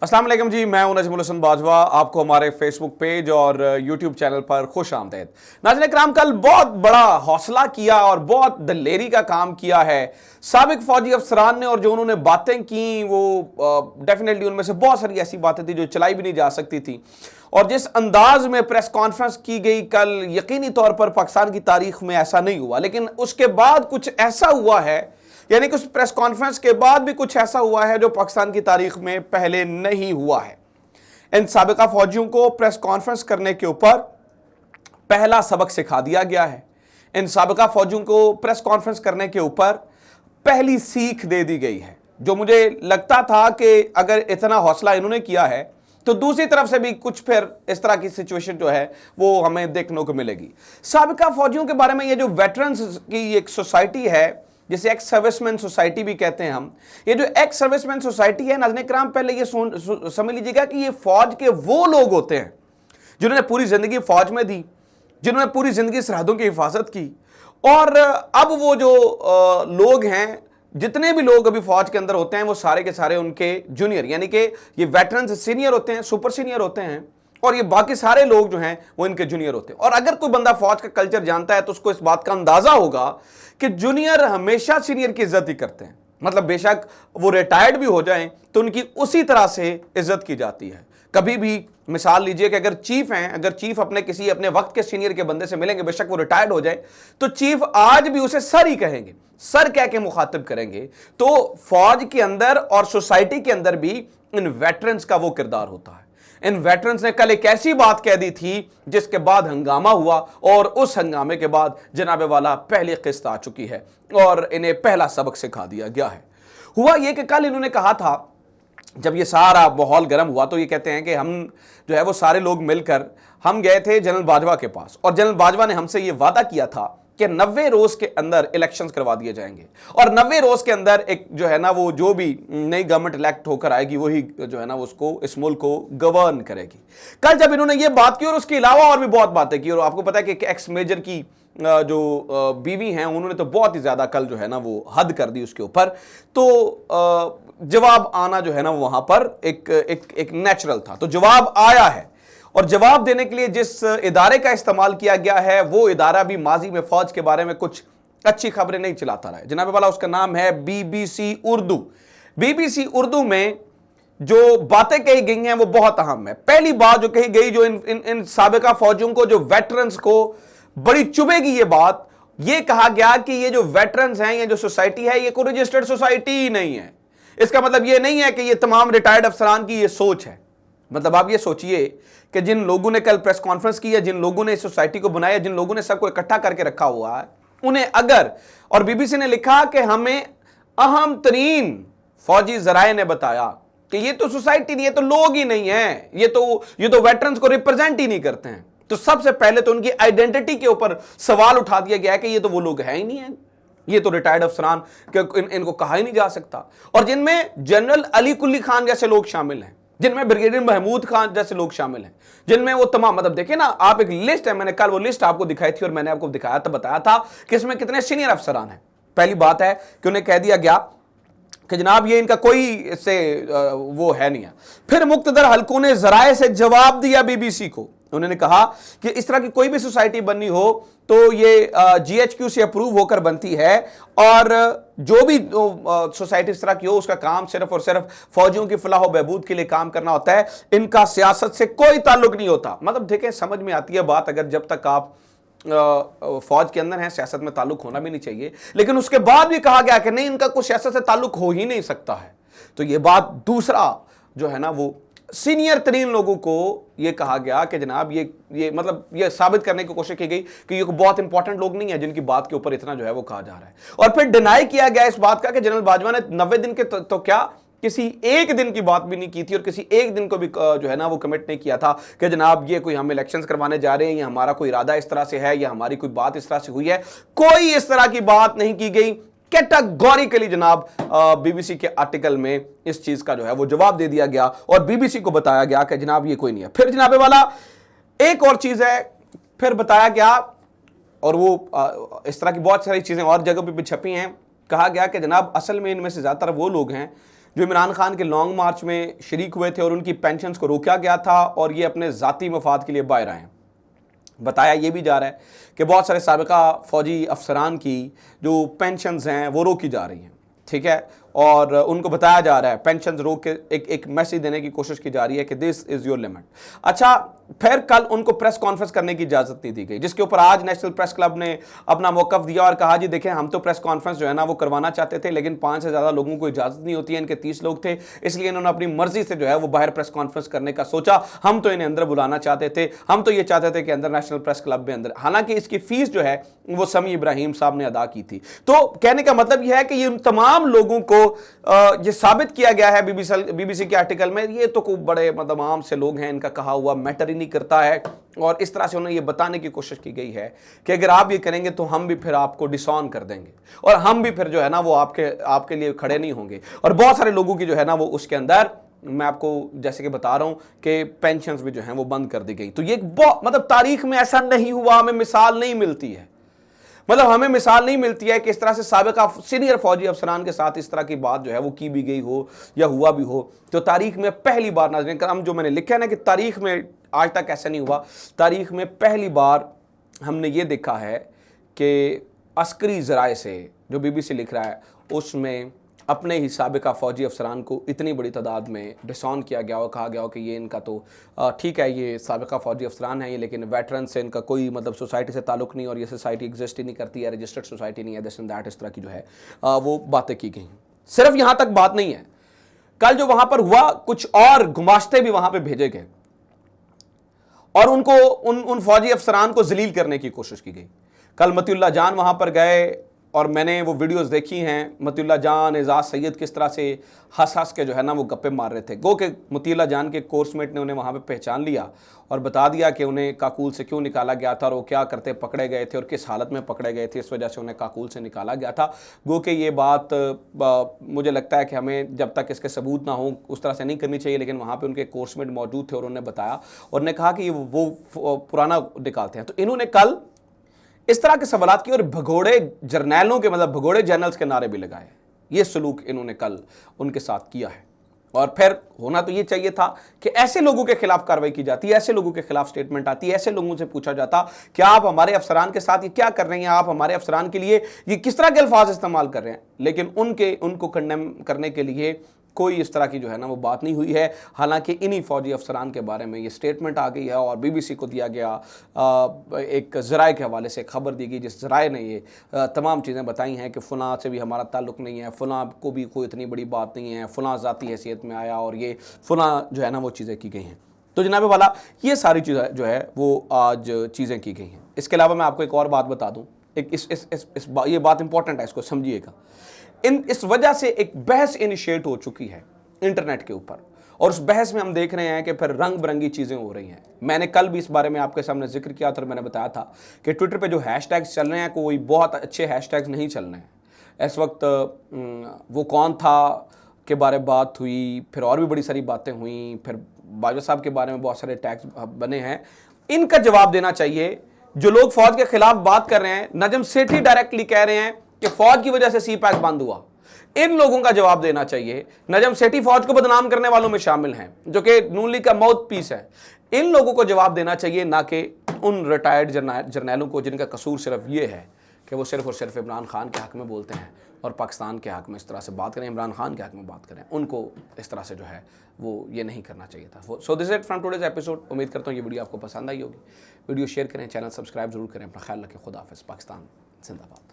अस्सलाम वालेकुम जी, मैं हूं नजमुल हसन बाजवा। आपको हमारे फेसबुक पेज और यूट्यूब चैनल पर खुश आमदीद। नाज़रीन इकराम, कल बहुत बड़ा हौसला किया और बहुत दलेरी का काम किया है साबिक फौजी अफसरान ने, और जो उन्होंने बातें की वो डेफिनेटली उनमें से बहुत सारी ऐसी बातें थी जो चलाई भी नहीं जा सकती थी। और जिस अंदाज में प्रेस कॉन्फ्रेंस की गई कल, यकीनी तौर पर पाकिस्तान की तारीख में ऐसा नहीं हुआ। लेकिन उसके बाद कुछ ऐसा हुआ है, यानी कि उस प्रेस कॉन्फ्रेंस के बाद भी कुछ ऐसा हुआ है जो पाकिस्तान की तारीख में पहले नहीं हुआ है। इन साबिका फौजियों को प्रेस कॉन्फ्रेंस करने के ऊपर पहला सबक सिखा दिया गया है। इन साबिका फौजियों को प्रेस कॉन्फ्रेंस करने के ऊपर पहली सीख दे दी गई है। जो मुझे लगता था कि अगर इतना हौसला इन्होंने किया है तो दूसरी तरफ से भी कुछ फिर इस तरह की सिचुएशन जो है वो हमें देखने को मिलेगी। साबिका फौजियों के बारे में ये जो वेटरन्स की एक सोसाइटी है, जिसे एक्स सर्विसमैन सोसाइटी भी कहते हैं हम, ये जो एक्स सर्विसमैन सोसाइटी है, नाज़रीन इकराम, पहले ये समझ लीजिएगा कि ये फौज के वो लोग होते हैं जिन्होंने पूरी जिंदगी फौज में दी, जिन्होंने पूरी जिंदगी सरहदों की हिफाजत की। और अब वो जो लोग हैं, जितने भी लोग अभी फौज के अंदर होते हैं, वो सारे के सारे उनके जूनियर, यानी कि ये वेटरन्स सीनियर होते हैं, सुपर सीनियर होते हैं, और ये बाकी सारे लोग जो हैं वो इनके जूनियर होते हैं। और अगर कोई बंदा फौज का कल्चर जानता है तो उसको इस बात का अंदाजा होगा कि जूनियर हमेशा सीनियर की इज्जत ही करते हैं। मतलब बेशक वो रिटायर्ड भी हो जाएं तो उनकी उसी तरह से इज्जत की जाती है। कभी भी मिसाल लीजिए कि अगर चीफ हैं, अगर चीफ अपने वक्त के सीनियर के बंदे से मिलेंगे, बेशक वो रिटायर्ड हो जाए, तो चीफ आज भी उसे सर ही कहेंगे, सर कह के मुखातिब करेंगे। तो फौज के अंदर और सोसाइटी के अंदर भी इन वेटरन्स का वो किरदार होता है। इन वेटरन्स ने कल एक ऐसी बात कह दी थी जिसके बाद हंगामा हुआ, और उस हंगामे के बाद जनाबे वाला पहली किस्त आ चुकी है और इन्हें पहला सबक सिखा दिया गया है। हुआ यह कि कल इन्होंने कहा था, जब ये सारा माहौल गर्म हुआ, तो ये कहते हैं कि हम जो है वो सारे लोग मिलकर हम गए थे जनरल बाजवा के पास, और जनरल बाजवा ने हमसे ये वादा किया था कि 90 रोज के अंदर इलेक्शंस करवा दिए जाएंगे, और 90 रोज के अंदर एक जो है ना वो जो भी नई गवर्नमेंट इलेक्ट होकर आएगी वही जो है ना उसको, इस मुल्क को गवर्न करेगी। कल जब इन्होंने ये बात की, और उसके अलावा और भी बहुत बातें की, और आपको पता है कि एक्स मेजर की जो बीवी हैं उन्होंने तो बहुत ही ज्यादा कल जो है ना वो हद कर दी उसके ऊपर। तो जवाब आना जो है ना वहां पर एक नेचुरल था, तो जवाब आया है। और जवाब देने के लिए जिस इदारे का इस्तेमाल किया गया है वो इदारा भी माजी में फौज के बारे में कुछ अच्छी खबरें नहीं चलाता रहा है जनाब वाला। उसका नाम है BBC उर्दू। BBC उर्दू में जो बातें कही गई हैं वो बहुत अहम है। पहली बात जो कही गई, जो इन साबिका फौजियों को, जो वेटरन्स को बड़ी चुभेगी ये बात, ये कहा गया कि ये जो वेटरन्स हैं, ये जो सोसाइटी है, ये कोई रजिस्टर्ड सोसाइटी ही नहीं है। इसका मतलब ये नहीं है कि ये तमाम रिटायर्ड अफसरान की ये सोच है। मतलब आप ये सोचिए कि जिन लोगों ने कल प्रेस कॉन्फ्रेंस की है, जिन लोगों ने इस सोसाइटी को बनाया, जिन लोगों ने सबको इकट्ठा करके रखा हुआ है, उन्हें अगर, और BBC ने लिखा कि हमें अहम तरीन फौजी जराए ने बताया कि ये तो सोसाइटी नहीं है, तो लोग ही नहीं है, ये तो वेटरन्स को रिप्रेजेंट ही नहीं करते हैं। तो सबसे पहले तो उनकी आइडेंटिटी के ऊपर सवाल उठा दिया गया है कि ये तो वो लोग हैं ही नहीं है, ये तो रिटायर्ड अफसरान, इनको कहा ही नहीं जा सकता। और जिनमें जनरल अली कुली खान जैसे लोग शामिल हैं, जिनमें ब्रिगेडियर महमूद खान जैसे लोग शामिल हैं, जिनमें वो तमाम, मतलब देखिए ना आप, एक लिस्ट है, मैंने कल वो लिस्ट आपको दिखाई थी और मैंने आपको दिखाया था, बताया था कि इसमें कितने सीनियर अफसरान हैं। पहली बात है कि उन्हें कह दिया गया कि जनाब ये इनका कोई इससे वो है नहीं है। फिर मुक्तदर हलकों ने जराए से जवाब दिया BBC को। उन्होंने कहा कि इस तरह की कोई भी सोसाइटी बननी हो तो ये GHQ से अप्रूव होकर बनती है, और जो भी सोसाइटी इस तरह की हो उसका काम सिर्फ और सिर्फ फौजियों की फलाह बहबूद के लिए काम करना होता है, इनका सियासत से कोई ताल्लुक नहीं होता। मतलब देखें, समझ में आती है बात, अगर जब तक आप फौज के अंदर हैं सियासत में ताल्लुक होना भी नहीं चाहिए, लेकिन उसके बाद भी कहा गया कि नहीं, इनका कुछ सियासत से ताल्लुक हो ही नहीं सकता है। तो ये बात, दूसरा जो है ना वो सीनियर तरीन लोगों को ये कहा गया कि जनाब ये मतलब ये साबित करने की कोशिश की गई कि ये बहुत इंपॉर्टेंट लोग नहीं है जिनकी बात के ऊपर इतना जो है वो कहा जा रहा है। और फिर डिनाई किया गया इस बात का कि जनरल बाजवा ने 90 दिन के तो क्या किसी एक दिन की बात भी नहीं की थी, और किसी एक दिन को भी जो है ना वो कमिट नहीं किया था कि जनाब ये कोई हम इलेक्शंस करवाने जा रहे हैं, या हमारा कोई इरादा इस तरह से है, या हमारी कोई बात इस तरह से हुई है। कोई इस तरह की बात नहीं की गई। कैटेगोरिकली जनाब BBC के आर्टिकल में इस चीज का जो है वो जवाब दे दिया गया, और BBC को बताया गया कि जनाब ये कोई नहीं है। फिर जनाबे वाला एक और चीज है, फिर बताया गया, और वो इस तरह की बहुत सारी चीजें और जगह पे भी छपी हैं। कहा गया कि जनाब असल में इनमें से ज्यादातर वो लोग हैं जो इमरान खान के लॉन्ग मार्च में शरीक हुए थे और उनकी पेंशन्स को रोका गया था और ये अपने ज़ाती मफाद के लिए बाहर आए हैं। बताया ये भी जा रहा है कि बहुत सारे साबिका फ़ौजी अफसरान की जो पेंशन्स हैं वो रोकी जा रही हैं, ठीक है, और उनको बताया जा रहा है, पेंशन रोक के एक मैसेज देने की कोशिश की जा रही है कि दिस इज़ योर लिमिट। अच्छा, फिर कल उनको प्रेस कॉन्फ्रेंस करने की इजाज़त नहीं दी गई, जिसके ऊपर आज नेशनल प्रेस क्लब ने अपना मौक़िफ़ दिया और कहा जी देखें, हम तो प्रेस कॉन्फ्रेंस जो है ना वो करवाना चाहते थे, लेकिन 5 से ज़्यादा लोगों को इजाज़त नहीं होती है, इनके 30 लोग थे, इसलिए इन्होंने अपनी मर्जी से जो है वो बाहर प्रेस कॉन्फ्रेंस करने का सोचा। हम तो इन्हें अंदर बुलाना चाहते थे, हम तो ये चाहते थे कि अंदर नेशनल प्रेस क्लब में अंदर, हालांकि इसकी फ़ीस जो है वो समी इब्राहिम साहब ने अदा की थी। तो कहने का मतलब यह है कि ये उन तमाम लोगों को ये साबित किया गया है बीबीसी के आर्टिकल में, ये तो खूब बड़े मतलब आम से लोग हैं, इनका कहा हुआ मैटर ही नहीं करता है, और इस तरह से उन्हें ये बताने की कोशिश की गई है कि अगर आप ये करेंगे तो हम भी फिर आपको डिसऑन कर देंगे और हम भी फिर जो है ना वो आपके लिए खड़े नहीं होंगे। और बहुत सारे लोगों की जो है ना वो उसके अंदर, मैं आपको जैसे कि बता रहा हूं कि पेंशन्स भी जो हैं वो बंद कर दी गई। तो ये मतलब तारीख में ऐसा नहीं हुआ, हमें मिसाल नहीं मिलती है, मतलब हमें मिसाल नहीं मिलती है कि इस तरह से साबिका सीनियर फौजी अफसरान के साथ इस तरह की बात जो है वो की भी गई हो या हुआ भी हो। तो तारीख में पहली बार, नाज़रीन करम, जो मैंने लिखा है ना कि तारीख में आज तक ऐसा नहीं हुआ, तारीख में पहली बार हमने ये देखा है कि अस्करी ज़राए से जो बीबीसी लिख रहा है उसमें अपने ही साबिका फ़ौजी अफसरान को इतनी बड़ी तादाद में डिसऑन किया गया और कहा गया हो कि ये इनका तो ठीक है, ये साबिका फ़ौजी अफसरान है ये, लेकिन वेटरन से इनका कोई मतलब सोसाइटी से ताल्लुक़ नहीं और ये सोसाइटी एग्जिस्ट ही नहीं करती है, रजिस्टर्ड सोसाइटी नहीं है, दिस एंड दैट, इस तरह की जो है वो बातें की गई। सिर्फ यहाँ तक बात नहीं है, कल जो वहाँ पर हुआ कुछ और गुमाश्ते भी वहाँ पर भेजे गए और उनको उन फौजी अफसरान को जलील करने की कोशिश की गई। कल मतीउल्लाह जान वहाँ पर गए और मैंने वो वीडियोस देखी हैं, मतीउल्लाह जान, एजाज सैयद किस तरह से हंस हंस के जो है ना वो गप्पे मार रहे थे। गो के मतीउल्लाह जान के कोर्समेट ने उन्हें वहाँ पे पहचान लिया और बता दिया कि उन्हें काकूल से क्यों निकाला गया था और वो क्या करते पकड़े गए थे और किस हालत में पकड़े गए थे, इस वजह से उन्हें काकूल से निकाला गया था। गो के ये बात मुझे लगता है कि हमें जब तक इसके सबूत ना हो उस तरह से नहीं करनी चाहिए, लेकिन वहाँ पर उनके कोर्समेट मौजूद थे और उन्होंने बताया और उन्होंने कहा कि वो पुराना निकालते हैं। तो इन्होंने कल इस तरह के सवालात किए और भगोड़े जर्नैलों के, मतलब भगोड़े जर्नल्स के नारे भी लगाए। ये सलूक इन्होंने कल उनके साथ किया है और फिर होना तो ये चाहिए था कि ऐसे लोगों के खिलाफ कार्रवाई की जाती, ऐसे लोगों के खिलाफ स्टेटमेंट आती, ऐसे लोगों से पूछा जाता कि आप हमारे अफसरान के साथ ये क्या कर रहे हैं, आप हमारे अफसरान के लिए ये किस तरह के अल्फाज इस्तेमाल कर रहे हैं। लेकिन उनको कंडेम करने के लिए कोई इस तरह की जो है ना वो बात नहीं हुई है। हालांकि इन्हीं फौजी अफसरान के बारे में ये स्टेटमेंट आ गई है और बीबीसी को दिया गया एक ज़राए के हवाले से खबर दी गई, जिस ज़राए ने ये तमाम चीज़ें बताई हैं कि फ़लाँ से भी हमारा ताल्लुक़ नहीं है, फ़लाँ को भी कोई इतनी बड़ी बात नहीं है, फ़लाँ ज़ाती हैसियत में आया और ये फ़लाँ जो है ना वो चीज़ें की गई हैं। तो जनाब वाला ये सारी चीज़ें जो है वो आज चीज़ें की गई हैं। इसके अलावा मैं आपको एक और बात बता दूँ, ये बात इंपॉर्टेंट है, इसको समझिएगा। इस वजह से एक बहस इनिशिएट हो चुकी है इंटरनेट के ऊपर और उस बहस में हम देख रहे हैं कि फिर रंग बिरंगी चीज़ें हो रही हैं। मैंने कल भी इस बारे में आपके सामने जिक्र किया था और मैंने बताया था कि ट्विटर पे जो हैशटैग्स चल रहे हैं कोई बहुत अच्छे हैशटैग्स नहीं चल रहे हैं। इस वक्त वो कौन था के बारे में बात हुई, फिर और भी बड़ी सारी बातें हुई, फिर बाजवा साहब के बारे में बहुत सारे टैग्स बने हैं। इनका जवाब देना चाहिए जो लोग फौज के खिलाफ बात कर रहे हैं। नजम सेठी डायरेक्टली कह रहे हैं कि फौज की वजह से सी पैक बंद हुआ, इन लोगों का जवाब देना चाहिए। नजम सेठी फौज को बदनाम करने वालों में शामिल हैं जो कि नून लीग का माउथ पीस है, इन लोगों को जवाब देना चाहिए, ना कि उन रिटायर्ड जर्नैलों को जिनका कसूर सिर्फ ये है कि वो सिर्फ और सिर्फ इमरान खान के हक में बोलते हैं और पाकिस्तान के हक में इस तरह से बात करें, इमरान खान के हक में बात करें। उनको इस तरह से जो है वो ये नहीं करना चाहिए था। So this it from today's episode. उम्मीद करता हूँ ये वीडियो आपको पसंद आई होगी। वीडियो शेयर करें, चैनल सब्सक्राइब जरूर करें। अपना ख्याल रखें। खुदा हाफिज़। पाकिस्तान जिंदाबाद।